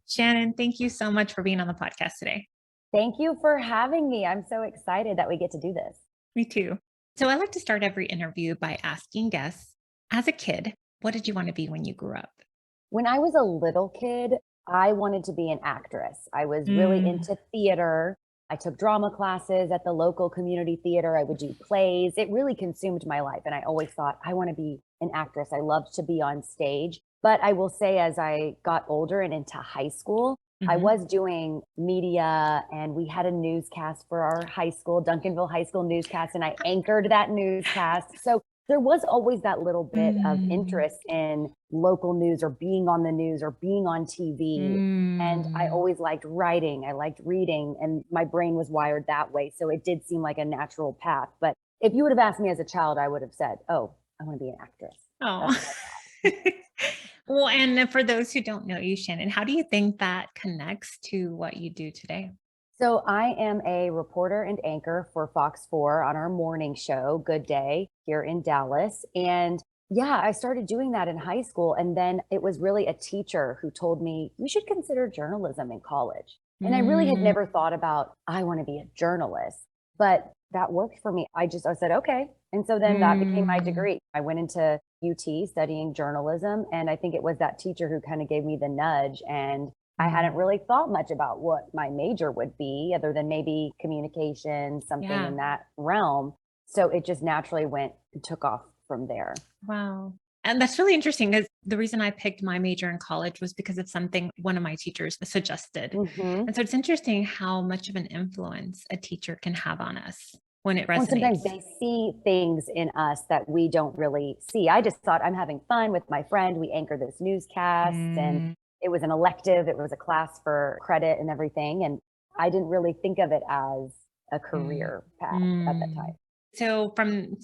Shannon, thank you so much for being on the podcast today. Thank you for having me. I'm so excited that we get to do this. Me too. So I like to start every interview by asking guests, as a kid, what did you want to be when you grew up? When I was a little kid, I wanted to be an actress. I was really Mm, into theater. I took drama classes at the local community theater. I would do plays. It really consumed my life. And I always thought, I want to be an actress. I loved to be on stage. But I will say, as I got older and into high school, I mhm. was doing media and we had a newscast for our high school, Duncanville High School newscast, and I anchored that newscast. So there was always that little bit of Mm, interest in local news or being on the news or being on TV. And I mm. always liked writing. I liked reading, and my brain was wired that way. So it did seem like a natural path. But if you would have asked me as a child, I would have said, oh, I want to be an actress. Oh. That's what I thought. Well, and for those who don't know you, Shannon, how do you think that connects to what you do today? So I am a reporter and anchor for Fox 4 on our morning show, Good Day, here in Dallas. And yeah, I started doing that in high school. And then it was really a teacher who told me, you should consider journalism in college. And I really had Mm, never thought about, I want to be a journalist, but that worked for me. I said, okay. And so then that became my mm. degree. I went into UT studying journalism. And I think it was that teacher who kind of gave me the nudge. And I hadn't Mm. really thought much about what my major would be other than maybe communication, something Yeah. in that realm. So it just naturally went and took off from there. Wow. And that's really interesting because the reason I picked my major in college was because of something one of my teachers suggested. Hmm. And so it's interesting how much of an influence a teacher can have on us when it Well, sometimes resonates. they see things in us that we don't really see. I just thought I'm having fun with my friend. We anchor this newscast and Mm, it was an elective, it was a class for credit and everything. And I didn't really think of it as a mm, career path at that mm. time. So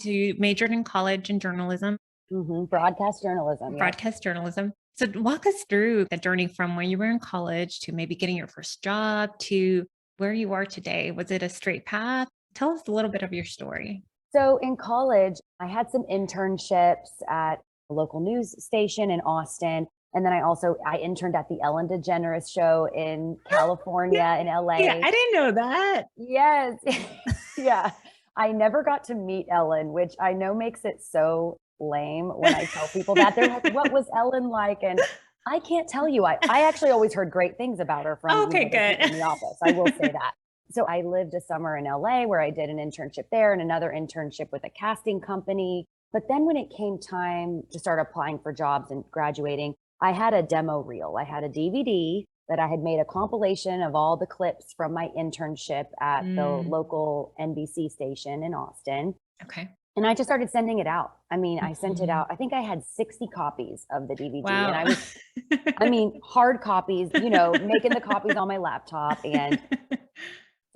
you majored in college in journalism, Broadcast journalism. Yep. broadcast journalism. So walk us through the journey from when you were in college to maybe getting your first job to where you are today. Was it a straight path? Tell us a little bit of your story. So in college, I had some internships at a local news station in Austin. And then I interned at the Ellen DeGeneres show in California, in Yeah, LA. I didn't know that. Yes. Yeah. I never got to meet Ellen, which I know makes it so lame when I tell people that. They're like, what was Ellen like? And I can't tell you. I actually always heard great things about her from, Okay, the people in good. the office. I will say that. So I lived a summer in LA where I did an internship there and another internship with a casting company. But then when it came time to start applying for jobs and graduating, I had a demo reel. I had a DVD that I had made a compilation of all the clips from my internship at the Mm, local NBC station in Austin. okay. And I just started sending it out. I mean, I sent it Mhm. out. I think I had 60 copies of the DVD. And Wow. I mean, hard copies, making the copies on my laptop and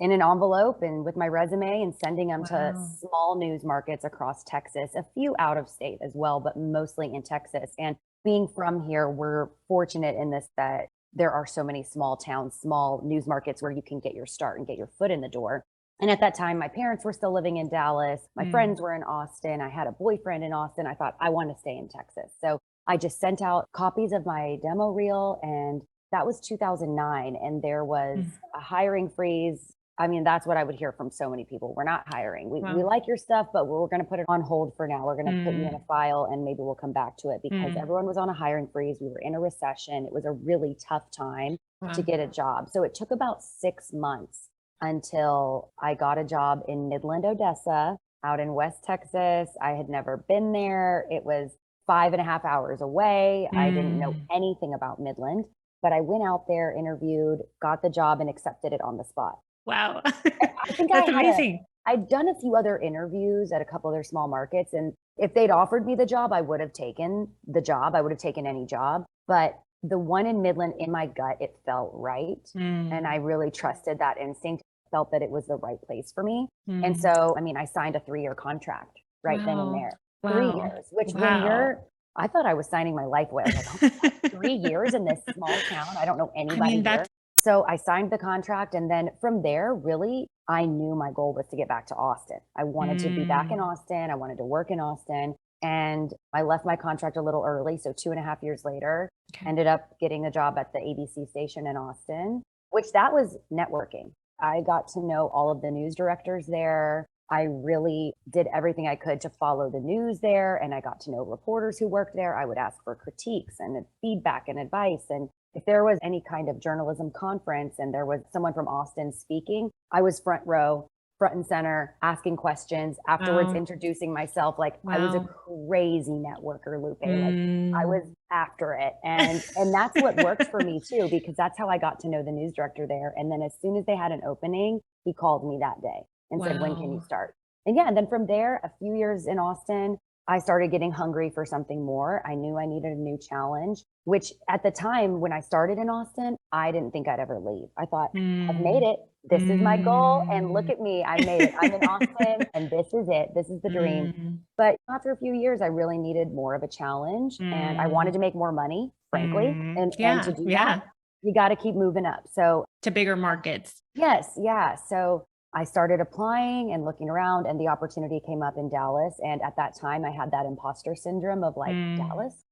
in an envelope and with my resume and sending them to Wow. small news markets across Texas, a few out of state as well, but mostly in Texas. And being from here, we're fortunate in this that there are so many small towns, small news markets where you can get your start and get your foot in the door. And at that time, my parents were still living in Dallas. My Mm, friends were in Austin. I had a boyfriend in Austin. I thought I want to stay in Texas. So I just sent out copies of my demo reel, and that was 2009. And there was mm. a hiring freeze. I mean, that's what I would hear from so many people. We're not hiring. We Wow. like your stuff, but we're going to put it on hold for now. We're going to put you in a Mm, file and maybe we'll come back to it because mm. everyone was on a hiring freeze. We were in a recession. It was a really tough time to Wow. get a job. So it took about 6 months until I got a job in Midland, Odessa, out in West Texas. I had never been there. It was 5.5 hours away. I didn't know Mm. anything about Midland, but I went out there, interviewed, got the job, and accepted it on the spot. Wow. I think That's amazing. I'd done a few other interviews at a couple other small markets. And if they'd offered me the job, I would have taken the job. I would have taken any job. But the one in Midland, in my gut, it felt right. And I Mm, really trusted that instinct, felt that it was the right place for me. And mm. so, I mean, I signed a 3-year contract right then and Wow. there. three Wow. years, which Wow. I thought I was signing my life away. I was like, oh my God, 3 years in this small town. I don't know I mean, anybody here. that's So I signed the contract. And then from there, really, I knew my goal was to get back to Austin. I wanted to be back in mm, Austin. I wanted to work in Austin. And I left my contract a little early. So 2.5 years later, Okay. ended up getting a job at the ABC station in Austin, which that was networking. I got to know all of the news directors there. I really did everything I could to follow the news there. And I got to know reporters who worked there. I would ask for critiques and feedback and advice. And if there was any kind of journalism conference and there was someone from Austin speaking, I was front row, front and center, asking questions, afterwards Wow. introducing myself. Like I was a Wow. crazy networker, Lupe. Like I Mm. was after it. And that's what worked for me too, because that's how I got to know the news director there. And then as soon as they had an opening, he called me that day and said, when can you Wow. start? And yeah, and then from there, a few years in Austin, I started getting hungry for something more. I knew I needed a new challenge, which at the time when I started in Austin, I didn't think I'd ever leave. I thought, I've made Mm. it. This is my goal. And look Mm. at me. I made it. I'm in Austin and this is it. This is the dream. Mm. But after a few years, I really needed more of a challenge and I wanted Mm. to make more money, frankly. Mm. And to Yeah. do that, Yeah. you got to keep moving up. So To bigger markets. yes, yeah. So I started applying and looking around, and the opportunity came up in Dallas. And at that time, I had that imposter syndrome of like, Mm.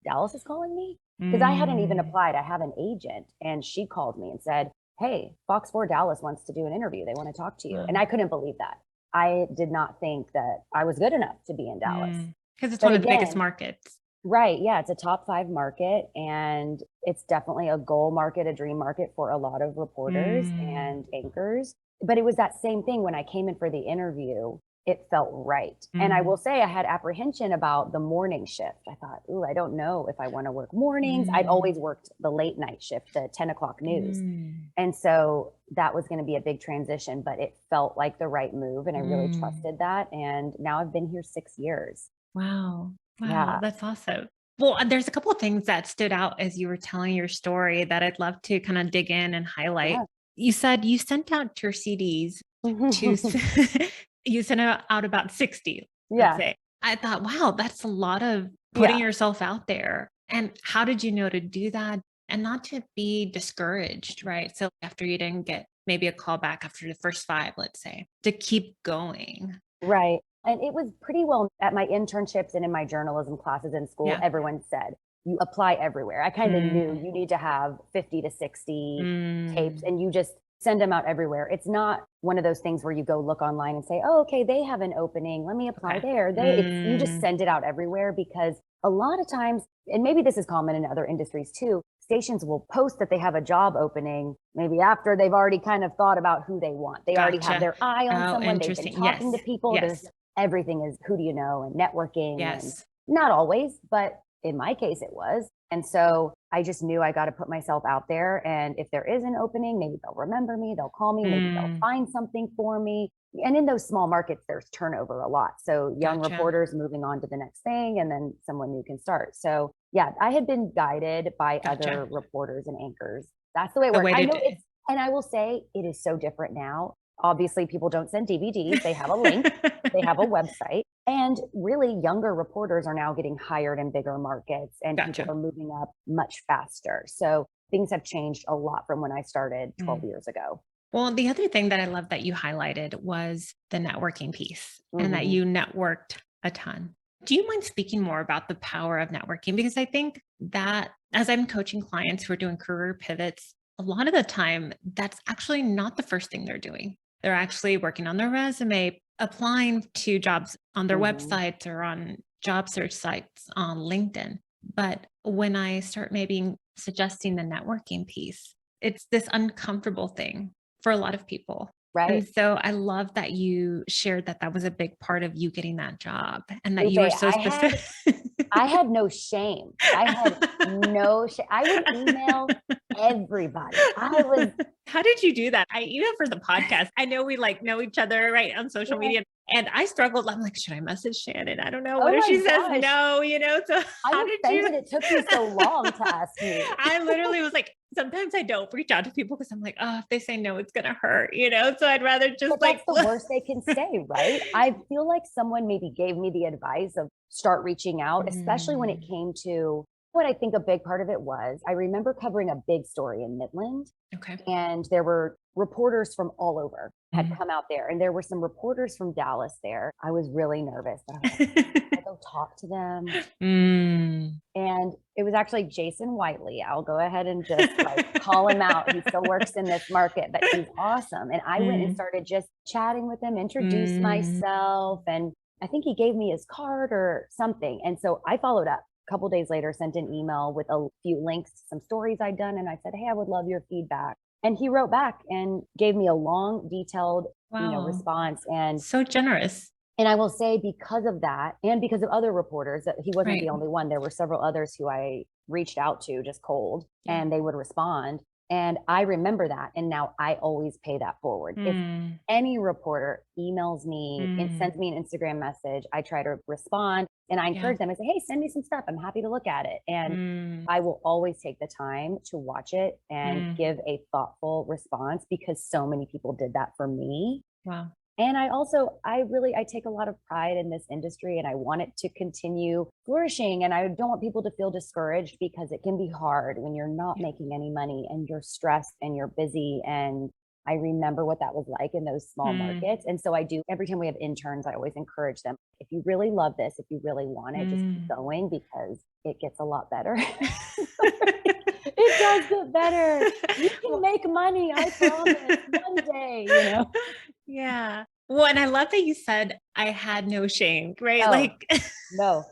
Dallas is calling me. Because I hadn't even Mm. applied. I have an agent, and she called me and said, hey, Fox 4 Dallas wants to do an interview. They want to talk to you. And Wow. I couldn't believe that. I did not think that I was good enough to be in Dallas. Because it's But one of the biggest again, markets. right. Yeah. It's a top 5 market and it's definitely a goal market, a dream market for a lot of reporters Mm. and anchors. But it was that same thing when I came in for the interview, it felt right. And I Mm. will say I had apprehension about the morning shift. I thought, ooh, I don't know if I want to work mornings. I'd Mm. always worked the late night shift, the 10 o'clock news. Mm. And so that was going to be a big transition, but it felt like the right move. And I really Mm. trusted that. And now I've been here 6 years. Wow. Wow, Yeah. that's awesome. Well, there's a couple of things that stood out as you were telling your story that I'd love to kind of dig in and highlight. Yeah. You said you sent out your CDs to you sent out about 60, let's Yeah. say. I thought, wow, that's a lot of putting Yeah. yourself out there. And how did you know to do that and not to be discouraged, right? So after you didn't get maybe a call back after the first 5, let's say, to keep going. Right. And it was pretty well at my internships and in my journalism classes in school, Yeah. everyone said, you apply everywhere. I kind of knew Mm. you need to have 50 to 60 tapes Mm. and you just send them out everywhere. It's not one of those things where you go look online and say, oh, okay, they have an opening. Let me apply Okay. there. You just Mm. send it out everywhere because a lot of times, and maybe this is common in other industries too, stations will post that they have a job opening maybe after they've already kind of thought about who they want. They already have Gotcha. their eye on Oh, someone. They've been interesting. talking to Yes. people. There's Yes. everything is who do you know and networking and Yes. not always, but in my case it was. And so I just knew I got to put myself out there. And if there is an opening, maybe they'll remember me, they'll call me, maybe they'll Mm. find something for me. And in those small markets, there's turnover a lot. So young Gotcha. reporters moving on to the next thing, and then someone new can start. So yeah, I had been guided by other Gotcha. reporters and anchors. That's the way it The worked. way I to know do it's, and I will say it is so different now. Obviously, people don't send DVDs, they have a link, they have a website. And really, younger reporters are now getting hired in bigger markets and people Gotcha. are moving up much faster. So things have changed a lot from when I started 12 Mm. years ago. Well, the other thing that I love that you highlighted was the networking piece and that Mhm. you networked a ton. Do you mind speaking more about the power of networking? Because I think that as I'm coaching clients who are doing career pivots, a lot of the time, that's actually not the first thing they're doing. They're actually working on their resume, applying to jobs on their Mhm. websites or on job search sites on LinkedIn. But when I start maybe suggesting the networking piece, it's this uncomfortable thing for a lot of people. And Right. so I love that you shared that that was a big part of you getting that job and that Lupe, you were so specific. I had no shame. I had no shame. I would email everybody. I was How did you do that? Even for the podcast, I know we like know each other, right, on social yeah. media. And I struggled. I'm like, should I message Shannon? I don't know. What Oh if my she says gosh. no? So I'm how did you? offended it took you so long to ask me. I literally was like, sometimes I don't reach out to people because I'm like, oh, if they say no, it's gonna hurt. So I'd rather just But like that's the worst they can say, right? I feel like someone maybe gave me the advice of start reaching out, especially when it Mm, came to, what I think a big part of it was, I remember covering a big story in Midland, Okay. and there were reporters from all over had Mhm. come out there, and there were some reporters from Dallas there. I was really nervous, but I was like, I'll go talk to them. Mm. And it was actually Jason Whiteley. I'll go ahead and just like call him out. He still works in this market, but he's awesome. And I went and Mm. started just chatting with him, introduced Mm. myself, and I think he gave me his card or something. And so I followed up a couple days later, sent an email with a few links to some stories I'd done. And I said, hey, I would love your feedback. And he wrote back and gave me a long, detailed, Wow. response. And So generous. I will say, because of that, and because of other reporters, that he wasn't Right. the only one. There were several others who I reached out to just cold, Yeah. and they would respond. And I remember that. And now I always pay that forward. If Mm. any reporter emails me and sends Mm. me an Instagram message, I try to respond, and I Yeah. encourage them. I say, hey, send me some stuff. I'm happy to look at it. And Mm. I will always take the time to watch it and Mm. give a thoughtful response, because so many people did that for me. Wow. And I take a lot of pride in this industry, and I want it to continue flourishing. And I don't want people to feel discouraged, because it can be hard when you're not Yeah. making any money and you're stressed and you're busy. And I remember what that was like in those small markets. And so every time we have interns, I always encourage them, if you really love this, if you really want it, just keep going, because it gets a lot better. It does get better. You can make money, I promise, one day. Yeah. Well, and I love that you said I had no shame, right? Oh, Like, no.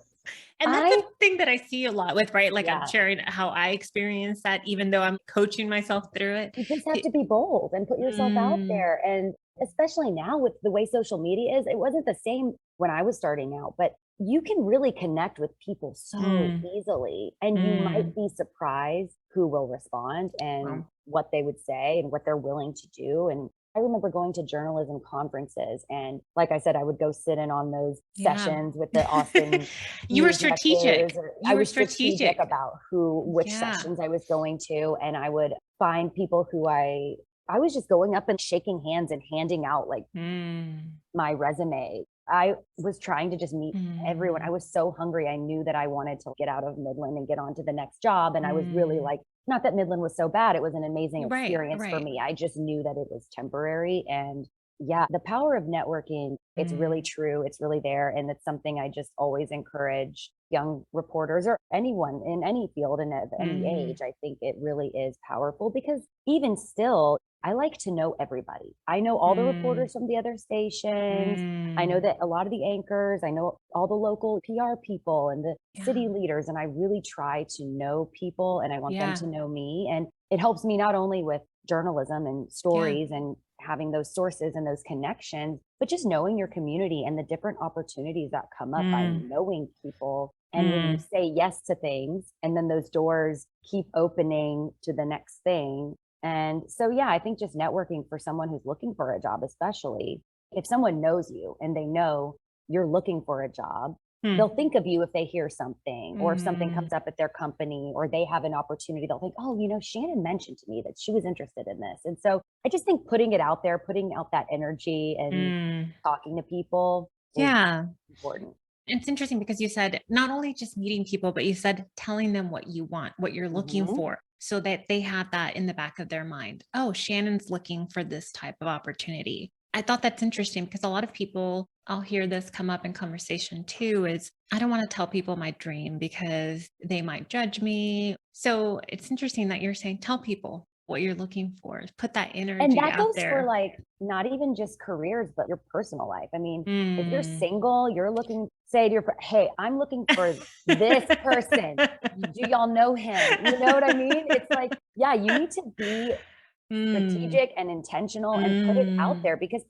and that's a thing that I see a lot with, right? Like, I'm Yeah, sharing how I experienced that, even though I'm coaching myself through it. you just have to be bold and put yourself out Mm. there. And especially now with the way social media is, it wasn't the same when I was starting out, but you can really connect with people so Mm. easily. And you might Mm. be surprised who will respond and Wow. what they would say and what they're willing to do. And I remember going to journalism conferences, and like I said, I would go sit in on those Yeah. sessions with the Austin You were newsletters, strategic. or I You were was strategic strategic. about which Yeah. sessions I was going to, and I would find people who I was just going up and shaking hands and handing out like Mm. my resume. I was trying to just meet everyone. I Mm. was so hungry. I knew that I wanted to get out of Midland and get on to the next job. And I was really Mm. like, not that Midland was so bad. It was an amazing Right. experience for Right. me. I just knew that it was temporary. And yeah, the power of networking, it's really Mm. true. It's really there. And it's something I just always encourage young reporters or anyone in any field and at any Mm. age. I think it really is powerful, because even still, I like to know everybody. I know all the Mm. reporters from the other stations. I know Mm. that a lot of the anchors, I know all the local PR people and the Yeah. city leaders, and I really try to know people, and I want them Yeah. to know me. And it helps me not only with journalism and Yeah. stories and having those sources and those connections, but just knowing your community and the different opportunities that come up by Mm. knowing people. And when you Mm. say yes to things, and then those doors keep opening to the next thing. And so, yeah, I think just networking for someone who's looking for a job, especially if someone knows you and they know you're looking for a job, they'll Mm. think of you if they hear something, or if something Mm. comes up at their company, or they have an opportunity, they'll think, oh, Shannon mentioned to me that she was interested in this. And so I just think putting it out there, putting out that energy and Mm. talking to people is Yeah. important. It's interesting because you said not only just meeting people, but you said telling them what you want, what you're looking Hmm. for, so that they have that in the back of their mind. Oh, Shannon's looking for this type of opportunity. I thought that's interesting because a lot of people, I'll hear this come up in conversation too, is I don't want to tell people my dream because they might judge me. So it's interesting that you're saying tell people what you're looking for, put that And energy that out goes for there. like not even just careers, but your personal life. I mean, if you're Mm. single, you're looking, say to your, hey, I'm looking for this person. Do y'all know him? You know what I mean? It's like, yeah, you need to be Mm. strategic and intentional and put it out Mm. there, because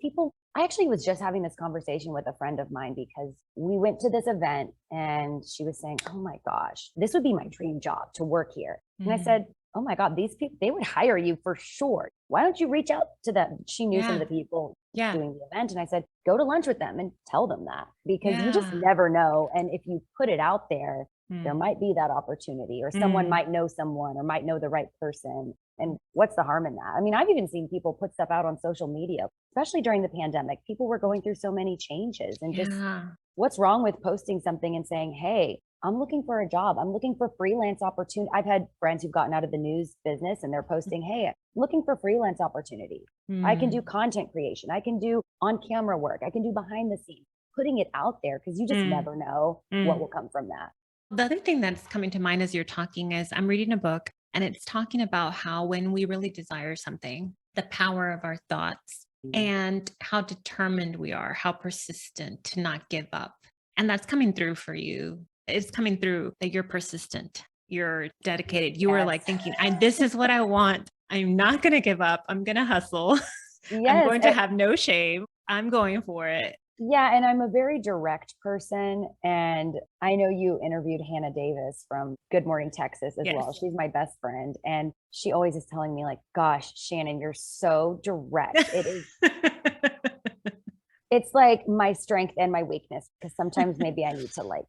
I actually was just having this conversation with a friend of mine, because we went to this event and she was saying, oh my gosh, this would be my dream job to work here. And I Mm. said, oh my God, these people, they would hire you for sure. Why don't you reach out to them? She knew some of Yeah. the people Yeah. doing the event. And I said, go to lunch with them and tell them that, because you just Yeah. never know. And if you put it out there, there Mm. might be that opportunity, or someone Mm. might know someone, or might know the right person. And what's the harm in that? I mean, I've even seen people put stuff out on social media, especially during the pandemic. People were going through so many changes, and just Yeah. what's wrong with posting something and saying, hey, I'm looking for a job. I'm looking for freelance opportunity. I've had friends who've gotten out of the news business and they're posting, hey, I'm looking for freelance opportunity. I can do content creation. I can do on camera work. I can do behind the scenes, putting it out there because you just never know what will come from that. The other thing that's coming to mind as you're talking is I'm reading a book and it's talking about how when we really desire something, the power of our thoughts and how determined we are, how persistent to not give up. And that's coming through for you. It's coming through that you're persistent, you're dedicated. You are like thinking, this is what I want. I'm not going to give up. I'm going to hustle. I'm going to have no shame. I'm going for it. Yeah. And I'm a very direct person. And I know you interviewed Hannah Davis from Good Morning Texas as well. She's my best friend. And she always is telling me like, gosh, Shannon, you're so direct. It is. It's like my strength and my weakness, because sometimes maybe I need to like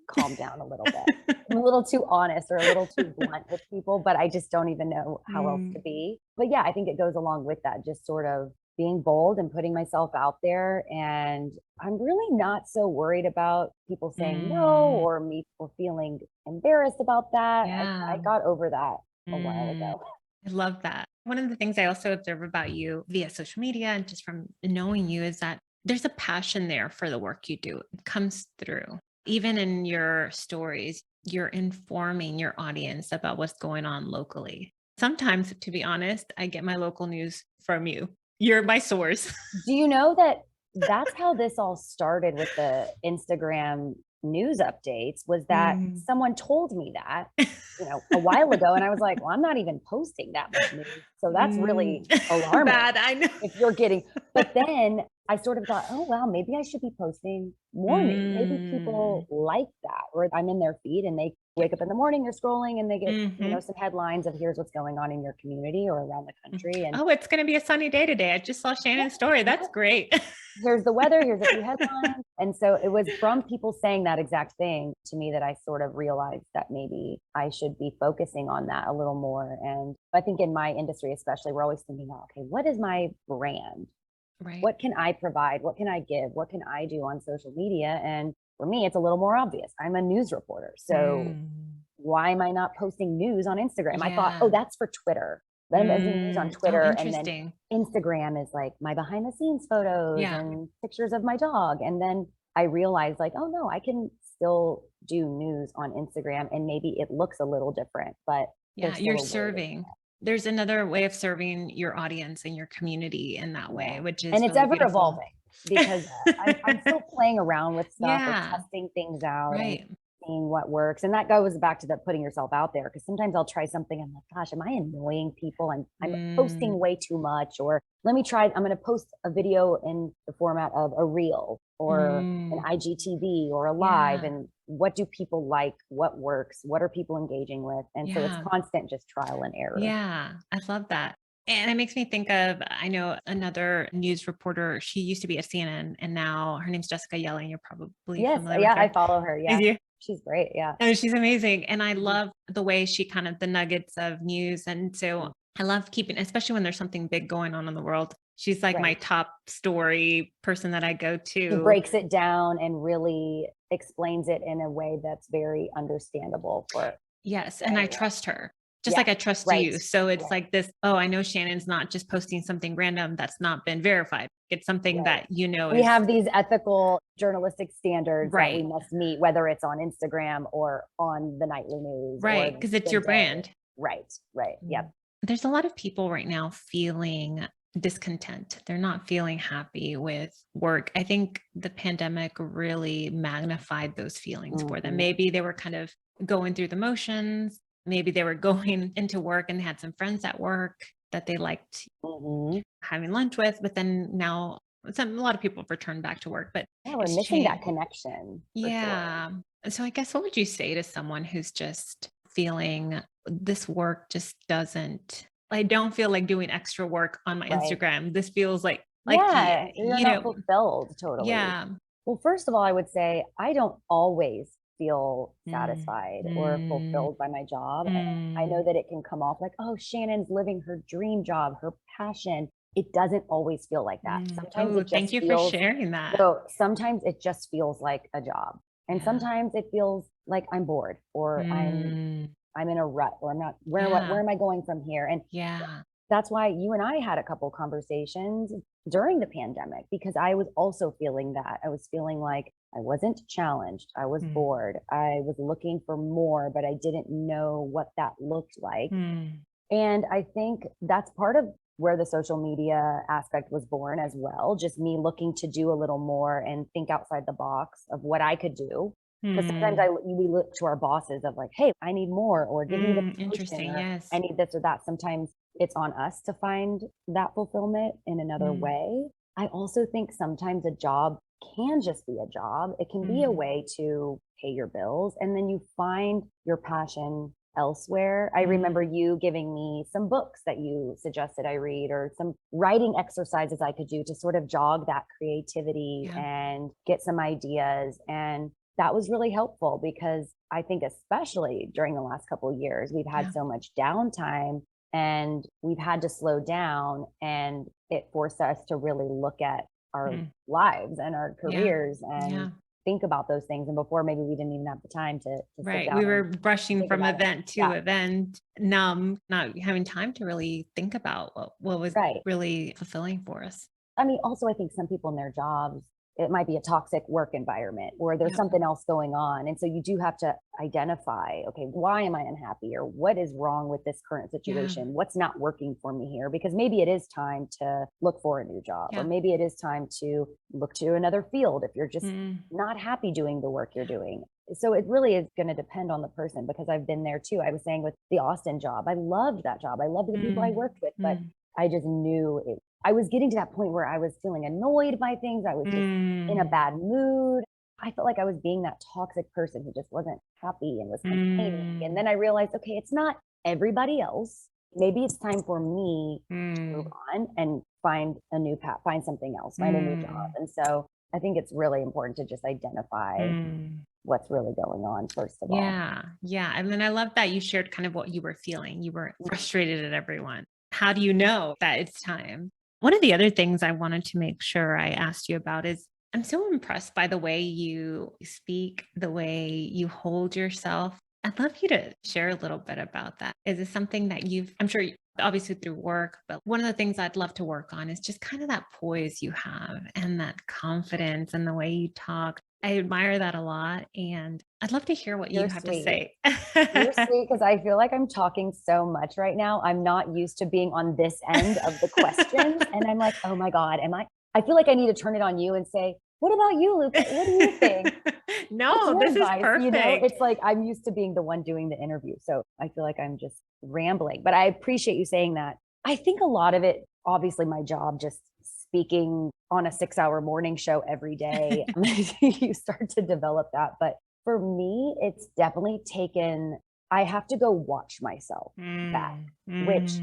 calm down a little bit. I'm a little too honest or a little too blunt with people, but I just don't even know how else to be. But yeah, I think it goes along with that, just sort of being bold and putting myself out there. And I'm really not so worried about people saying no or me or feeling embarrassed about that. I got over that a while ago. I love that. One of the things I also observe about you via social media and just from knowing you is that there's a passion there for the work you do. It comes through. Even in your stories, you're informing your audience about what's going on locally. Sometimes, to be honest, I get my local news from you. You're my source. Do you know that that's how this all started with the Instagram news updates, was that someone told me that, a while ago. And I was like, well, I'm not even posting that much news. So that's really alarming. Bad, I know. If you're getting, but then I sort of thought, oh, wow, maybe I should be posting more news. Maybe people like that, or I'm in their feed and they wake up in the morning, they're scrolling and they get, some headlines of here's what's going on in your community or around the country. And it's going to be a sunny day today. I just saw Shannon's story. That's great. Here's the weather. Here's a few headlines. And so it was from people saying that exact thing to me that I sort of realized that maybe I should be focusing on that a little more. And I think in my industry, especially, we're always thinking, okay, what is my brand? Right. What can I provide? What can I give? What can I do on social media? And for me, it's a little more obvious. I'm a news reporter. So why am I not posting news on Instagram? I thought, oh, that's for Twitter. Then I'm doing news on Twitter. And then Instagram is like my behind the scenes photos and pictures of my dog. And then I realized like, oh no, I can still do news on Instagram and maybe it looks a little different, but you're serving. There's another way of serving your audience and your community in that way, which is, and it's really ever beautiful. evolving because I'm still playing around with stuff or testing things out and seeing what works. And that goes back to the putting yourself out there. Cause sometimes I'll try something. I'm like, gosh, am I annoying people? I'm posting way too much, or let me try. I'm going to post a video in the format of a reel or an IGTV or a live. And what do people like? What works? What are people engaging with? And so it's constant, just trial and error. Yeah. I love that. And it makes me think of, I know another news reporter, she used to be at CNN and now her name's Jessica Yelling. You're probably familiar with her. I follow her. Yeah. She's great. Yeah. Oh, she's amazing. And I love the way she kind of the nuggets of news. And so I love keeping, especially when there's something big going on in the world. She's like my top story person that I go to. She breaks it down and really explains it in a way that's very understandable for. Yes. And I trust her. Just like I trust you. So it's like this, I know Shannon's not just posting something random that's not been verified. It's something that, we have these ethical journalistic standards that we must meet, whether it's on Instagram or on the nightly news. Right. Because it's your brand. Right. Yep. There's a lot of people right now feeling discontent. They're not feeling happy with work. I think the pandemic really magnified those feelings for them. Maybe they were kind of going through the motions. Maybe they were going into work and they had some friends at work that they liked having lunch with, but then now a lot of people have returned back to work, but we're missing that connection. Yeah. Sure. So I guess what would you say to someone who's just feeling this work just I don't feel like doing extra work on my Instagram. This feels like you're not fulfilled totally. Yeah. Well, first of all, I would say I don't always feel satisfied or fulfilled by my job. I know that it can come off like, oh, Shannon's living her dream job, her passion. It doesn't always feel like that. Sometimes it just thank you for sharing that. So sometimes it just feels like a job. And Yeah. sometimes it feels like I'm bored or Mm, I'm in a rut or I'm not where yeah. am I going from here? And Yeah. that's why you and I had a couple conversations during the pandemic because I was also feeling that. I was feeling like I wasn't challenged. I was Mm, bored. I was looking for more, but I didn't know what that looked like. mm, And I think that's part of where the social media aspect was born as well. Just me looking to do a little more and think outside the box of what I could do. Because sometimes mm, we look to our bosses of like, hey, I need more, or give me the promotion, interesting. or I Yes. need this or that. Sometimes it's on us to find that fulfillment in another Mm, way. I also think sometimes a job can just be a job. It can be a mm, way to pay your bills, and then you find your passion elsewhere. I remember mm, you giving me some books that you suggested I read or some writing exercises I could do to sort of jog that creativity yeah. and get some ideas. And that was really helpful because I think especially during the last couple of years, we've had Yeah. so much downtime and we've had to slow down, and it forced us to really look at our Mm, lives and our yeah. careers and Yeah. think about those things. And before, maybe we didn't even have the time to sit Right. down We were and rushing think from about it. event to Yeah, event, numb, not having time to really think about what was right. really fulfilling for us. I mean, also, I think some people in their jobs, it might be a toxic work environment or there's Yep. something else going on. And so you do have to identify, okay, why am I unhappy or what is wrong with this current Yeah. situation? What's not working for me here? Because maybe it is time to look for a new job, or Yeah. maybe it is time to look to another field if you're just Mm, not happy doing the work you're yeah. doing. So it really is going to depend on the person because I've been there too. I was saying with the Austin job, I loved that job. I loved the people I Mm, worked with, but mm, I just knew it. I was getting to that point where I was feeling annoyed by things. I was just in a mm, bad mood. I felt like I was being that toxic person who just wasn't happy and was complaining. And mm, then I realized, okay, it's not everybody else. Maybe it's time for me to move mm, on and find a new path, find something else, find a new job. mm, And so I think it's really important to just identify mm. what's really going on, first of all. Yeah. Yeah. And then I love that you shared kind of what you were feeling. You were frustrated at everyone. How do you know that it's time? One of the other things I wanted to make sure I asked you about is I'm so impressed by the way you speak, the way you hold yourself. I'd love you to share a little bit about that. Is it something that I'm sure, obviously through work, but one of the things I'd love to work on is just kind of that poise you have and that confidence and the way you talk. I admire that a lot. And I'd love to hear what you You're have to sweet. say. You're sweet because I feel like I'm talking so much right now. I'm not used to being on this end of the questions. And I'm like, oh my God, I feel like I need to turn it on you and say, what about you, Luca? What do you think? What's No, your this is advice? perfect. It's like I'm used to being the one doing the interview. So I feel like I'm just rambling, but I appreciate you saying that. I think a lot of it, obviously, my job, just speaking on a 6 hour morning show every day, you start to develop that. But for me, it's definitely taken, I have to go watch myself back, Mm, which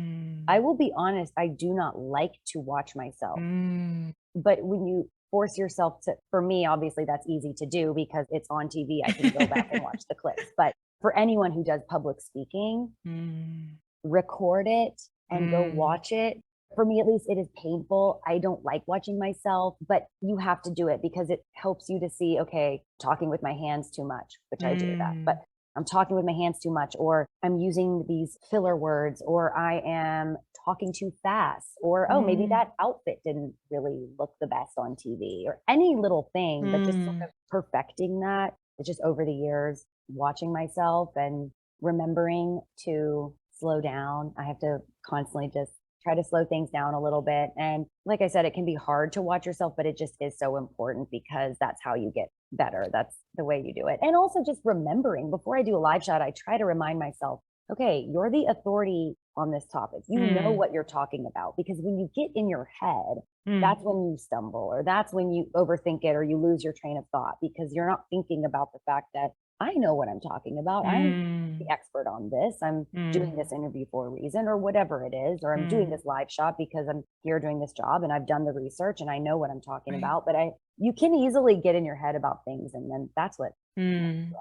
I mm, will be honest, I do not like to watch myself. mm, But when you force yourself to, for me, obviously that's easy to do because it's on TV. I can go back and watch the clips. But for anyone who does public speaking, mm, record it and go mm, watch it. For me, at least, it is painful. I don't like watching myself, but you have to do it because it helps you to see, okay, talking with my hands too much, which I do that, but mm, I'm talking with my hands too much, or I'm using these filler words, or I am talking too fast, or, oh, maybe mm, that outfit didn't really look the best on TV, or any little thing, but just sort mm. of perfecting that. It's just over the years, watching myself and remembering to slow down. I have to constantly just try to slow things down a little bit. And like I said, it can be hard to watch yourself, but it just is so important because that's how you get better. That's the way you do it. And also just remembering before I do a live shot, I try to remind myself, okay, you're the authority on this topic. You know Mm, what you're talking about because when you get in your head, mm, that's when you stumble or that's when you overthink it or you lose your train of thought because you're not thinking about the fact that I know what I'm talking about. I'm the mm, expert on this. I'm doing mm, this interview for a reason or whatever it is, or I'm doing mm. this live shot because I'm here doing this job and I've done the research and I know what I'm talking Right. about. But you can easily get in your head about things. And then that's what, Mm.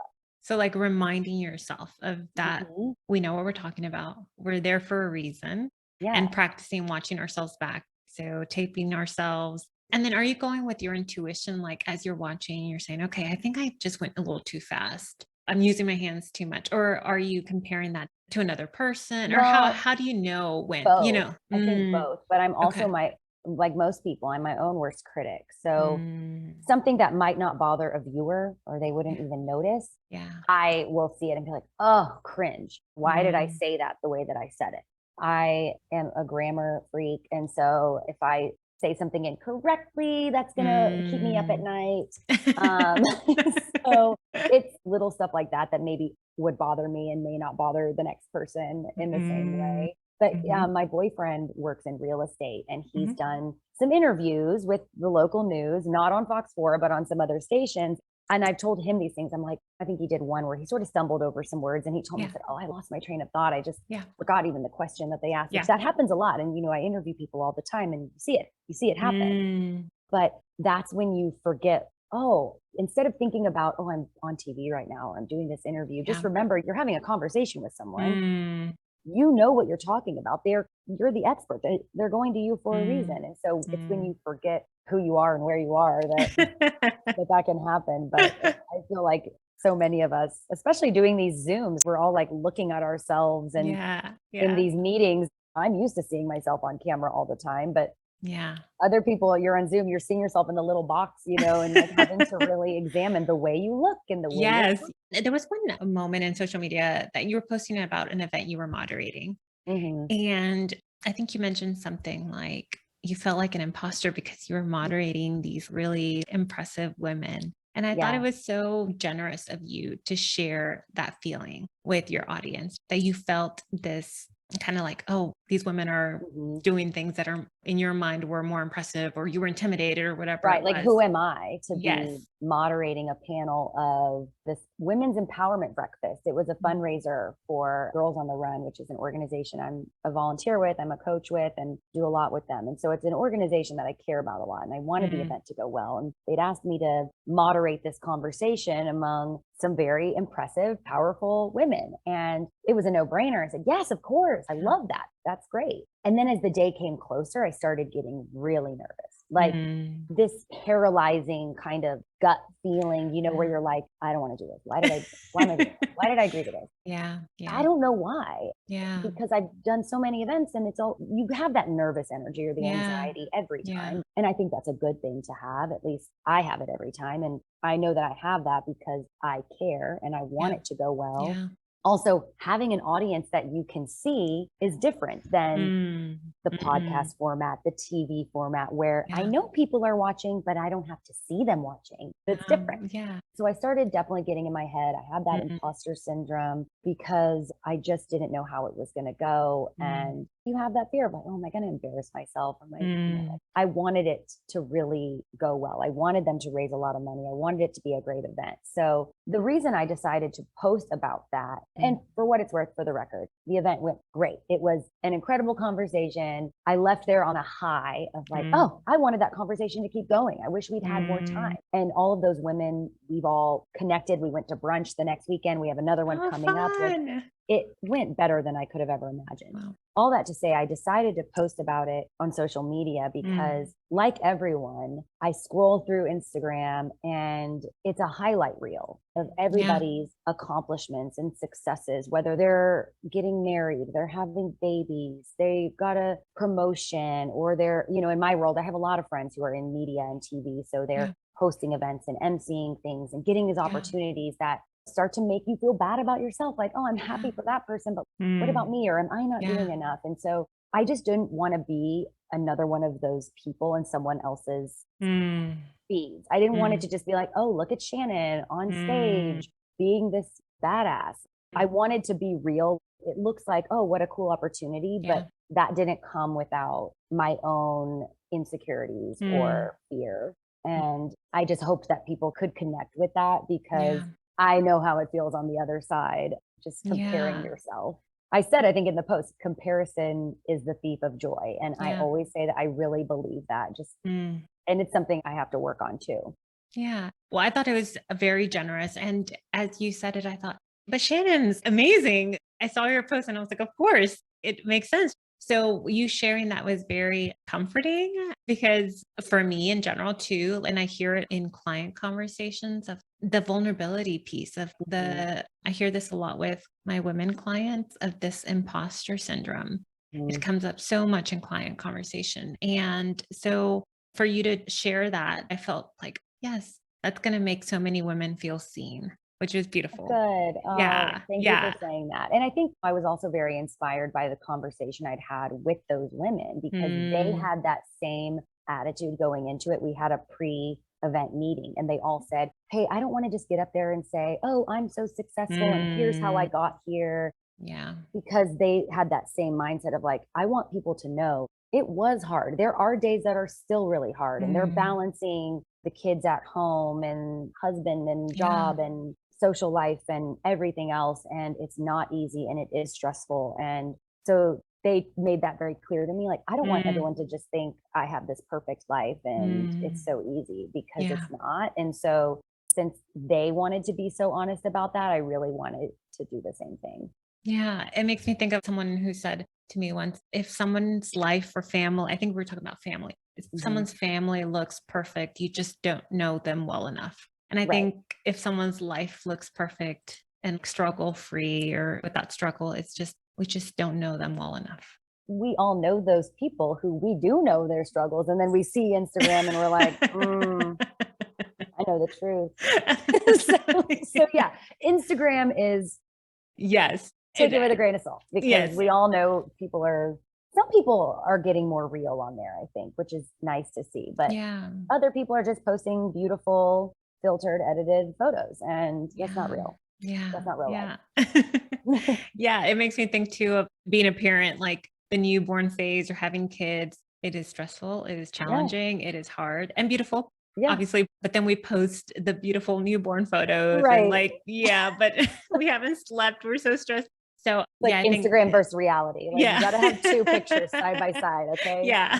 So, like reminding yourself of that, Mhm. we know what we're talking about. We're there for a reason, and Yes. practicing watching ourselves back. So, taping ourselves And then are you going with your intuition, like as you're watching, you're saying, okay, I think I just went a little too fast. I'm using my hands too much. Or are you comparing that to another person? Or Well, how do you know when, both. I think both, but I'm also okay. like most people, I'm my own worst critic. So Mm, something that might not bother a viewer or they wouldn't yeah. even notice, Yeah. I will see it and be like, oh, cringe. Why did I Mm, say that the way that I said it? I am a grammar freak. And so if I say something incorrectly, that's going to keep me up at mm. night. Um, so it's little stuff like that that maybe would bother me and may not bother the next person in the same Mm, way. But mhm, my boyfriend works in real estate and he's mhm. done some interviews with the local news, not on Fox 4, but on some other stations. And I've told him these things. I'm like, I think he did one where he sort of stumbled over some words and he told me, he Yeah. said, oh, I lost my train of thought. I just Yeah. forgot even the question that they asked, which Yeah. that happens a lot. And, I interview people all the time and you see it happen. Mm, But that's when you forget, oh, instead of thinking about, oh, I'm on TV right now, or I'm doing this interview, just yeah. remember you're having a conversation with someone. Mm, You know what you're talking about. You're the expert. They're going to you for a reason. mm, And so it's when mm. you forget who you are and where you are that can happen. But I feel like so many of us, especially doing these Zooms, we're all like looking at ourselves and Yeah. in Yeah. these meetings, I'm used to seeing myself on camera all the time, but Yeah. other people, you're on Zoom, you're seeing yourself in the little box, and like having to really examine the way you look and the way you're. Yes. There was one moment in social media that you were posting about an event you were moderating. Mhm. And I think you mentioned something like you felt like an imposter because you were moderating these really impressive women. And I thought it Yeah. was so generous of you to share that feeling with your audience, that you felt this kind of like, oh, these women are Mhm. doing things that are in your mind were more impressive, or you were intimidated, or whatever it Right, like, was. who am I to Yes. be moderating a panel of this women's empowerment breakfast? It was a Mm, fundraiser for Girls on the Run, which is an organization I'm a volunteer with, I'm a coach with, and do a lot with them. And so it's an organization that I care about a lot, and I wanted the mm, event to go well. And they'd asked me to moderate this conversation among some very impressive, powerful women. And it was a no brainer. I said, yes, of course. I yeah. love that. That's great. And then as the day came closer, I started getting really nervous. Like, Mm. this paralyzing kind of gut feeling, where you're like, I don't want to do this. Why am I doing this? Why did I agree to this? Yeah. I Yeah. don't know why, Yeah. because I've done so many events and you have that nervous energy or the Yeah. anxiety every Yeah. time. And I think that's a good thing to have. At least I have it every time. And I know that I have that because I care and I want Yeah. it to go well. Yeah. Also, having an audience that you can see is different than Mm. the Mm-mm. podcast format, the TV format, where I Yeah. know people are watching, but I don't have to see them watching. It's different. Yeah. So I started definitely getting in my head. I had that Mm, imposter syndrome because I just didn't know how it was going to go. mm, And you have that fear of like, oh, am I going to embarrass myself? mm. Like, I wanted it to really go well. I wanted them to raise a lot of money. I wanted it to be a great event. So the reason I decided to post about that, and Mm. for what it's worth, for the record, the event went great. It was an incredible conversation. I left there on a high of like, Mm. oh, I wanted that conversation to keep going. I wish we'd had more Mm. time. And all of those women, we've all connected. We went to brunch the next weekend. We have another one Oh, coming up. fun. It went better than I could have ever imagined. Wow. All that to say, I decided to post about it on social media Mm. because, like everyone, I scroll through Instagram and it's a highlight reel of Yeah. everybody's accomplishments and successes, whether they're getting married, they're having babies, they got a promotion, or they're, in my world, I have a lot of friends who are in media and TV. So they're Yeah. hosting events and emceeing things and getting these Yeah. opportunities that start to make you feel bad about yourself. Like, oh, I'm Yeah. happy for that person, but what about Mm. me? Or am I not Yeah. doing enough? And so I just didn't want to be another one of those people in someone else's Mm. feeds. I didn't want it Mm. to just be like, oh, look at Shannon on Mm. stage being this badass. I wanted to be real. It looks like, oh, what a cool opportunity, Yeah. but that didn't come without my own insecurities Mm. or fear. And I just hoped that people could connect with that because Yeah. I know how it feels on the other side, just comparing Yeah. yourself. I said, I think in the post, comparison is the thief of joy. And I Yeah. always say that I really believe that. Mm. And it's something I have to work on too. Yeah. Well, I thought it was very generous. And as you said it, I thought, but Shannon's amazing. I saw your post and I was like, of course, it makes sense. So you sharing that was very comforting because for me in general too, and I hear it in client conversations of the vulnerability piece of Mhm. I hear this a lot with my women clients of this imposter syndrome. It Mhm. comes up so much in client conversation. And so for you to share that, I felt like, yes, that's going to make so many women feel seen, which is beautiful. Good. Oh, Yeah. thank you for Yeah. saying that. And I think I was also very inspired by the conversation I'd had with those women because they Mm, had that same attitude going into it. We had a pre-event meeting and they all said, "Hey, I don't want to just get up there and say, 'Oh, I'm so successful and here's how I mm, got here.'" yeah. Because they had that same mindset of like, I want people to know it was hard. There are days that are still really hard and they're Mm, balancing the kids at home and husband and yeah. job and social life and everything else. And it's not easy and it is stressful. And so they made that very clear to me. Like, I don't want Mm, everyone to just think I have this perfect life and it's mm, so easy because yeah. it's not. And so since they wanted to be so honest about that, I really wanted to do the same thing. Yeah. It makes me think of someone who said to me once, if someone's life or family, I think we were talking about family, if Mhm. someone's family looks perfect, you just don't know them well enough. And I Right. think if someone's life looks perfect and struggle free or without struggle, it's just, we just don't know them well enough. We all know those people who we do know their struggles, and then we see Instagram and we're like, I know the truth. So yeah, Instagram is Yes. take it with a grain of salt because Yes. we all know some people are getting more real on there, I think, which is nice to see. But Yeah. other people are just posting beautiful, filtered, edited photos, and that's not Yeah. real. Yeah. That's not real Yeah. life. Yeah. It makes me think too of being a parent, like the newborn phase or having kids. It is stressful. It is Yeah. challenging. It is hard and beautiful, Yeah. obviously. But then we post the beautiful newborn photos and Right. like, yeah, but we haven't slept. We're so stressed. So Like yeah, I think, Instagram versus reality. Like you yeah. got to have two pictures side by side. Okay. Yeah.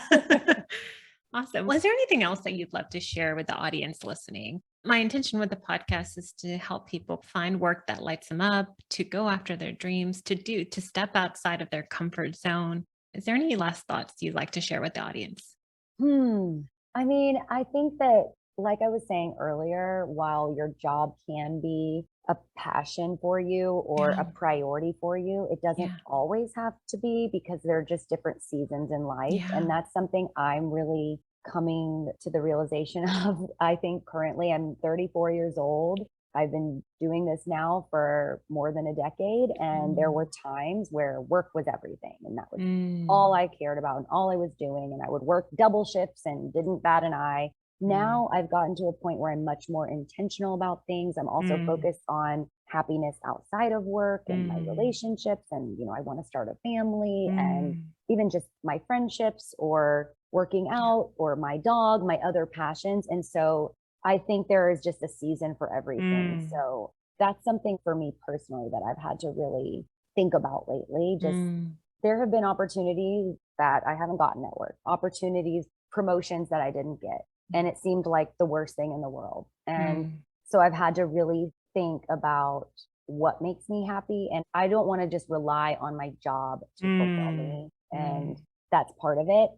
Awesome. Was there anything else that you'd love to share with the audience listening? My intention with the podcast is to help people find work that lights them up, to go after their dreams, to step outside of their comfort zone. Is there any last thoughts you'd like to share with the audience? Hmm. I mean, I think that, like I was saying earlier, while your job can be a passion for you or Yeah. a priority for you, it doesn't Yeah. always have to be because there are just different seasons in life. Yeah. And that's something I'm really coming to the realization of. I think currently I'm 34 years old. I've been doing this now for more than a decade. And there Mm. were times where work was everything. And that was all Mm. I cared about and all I was doing. And I would work double shifts and didn't bat an eye. Mm. Now I've gotten to a point where I'm much more intentional about things. I'm also Mm. focused on happiness outside of work and my Mm. relationships. And, I want to start a family and Mm. even just my friendships or working Yeah. out or my dog, my other passions. And so I think there is just a season for everything. Mm. So that's something for me personally that I've had to really think about lately. Just Mm. there have been opportunities that I haven't gotten at work, opportunities, promotions that I didn't get. And it seemed like the worst thing in the world. And Mm. so I've had to really think about what makes me happy. And I don't want to just rely on my job to fulfill Mm. me. And Mm. that's part of it,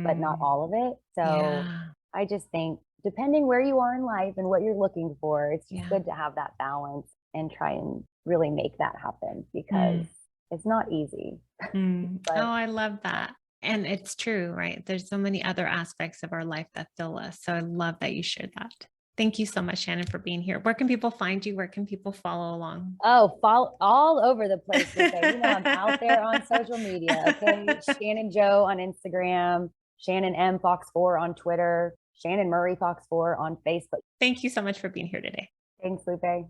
but not Mm. all of it. So Yeah. I just think, depending where you are in life and what you're looking for, it's just Yeah. good to have that balance and try and really make that happen because Mm. it's not easy. Mm. Oh, But I love yeah. that. And it's true, right? There's so many other aspects of our life that fill us. So I love that you shared that. Thank you so much, Shannon, for being here. Where can people find you? Where can people follow along? Oh, follow all over the place, Lupe. I'm out there on social media. Okay. Shannon Joe on Instagram, Shannon M Fox 4 on Twitter, Shannon Murray Fox 4 on Facebook. Thank you so much for being here today. Thanks, Lupe.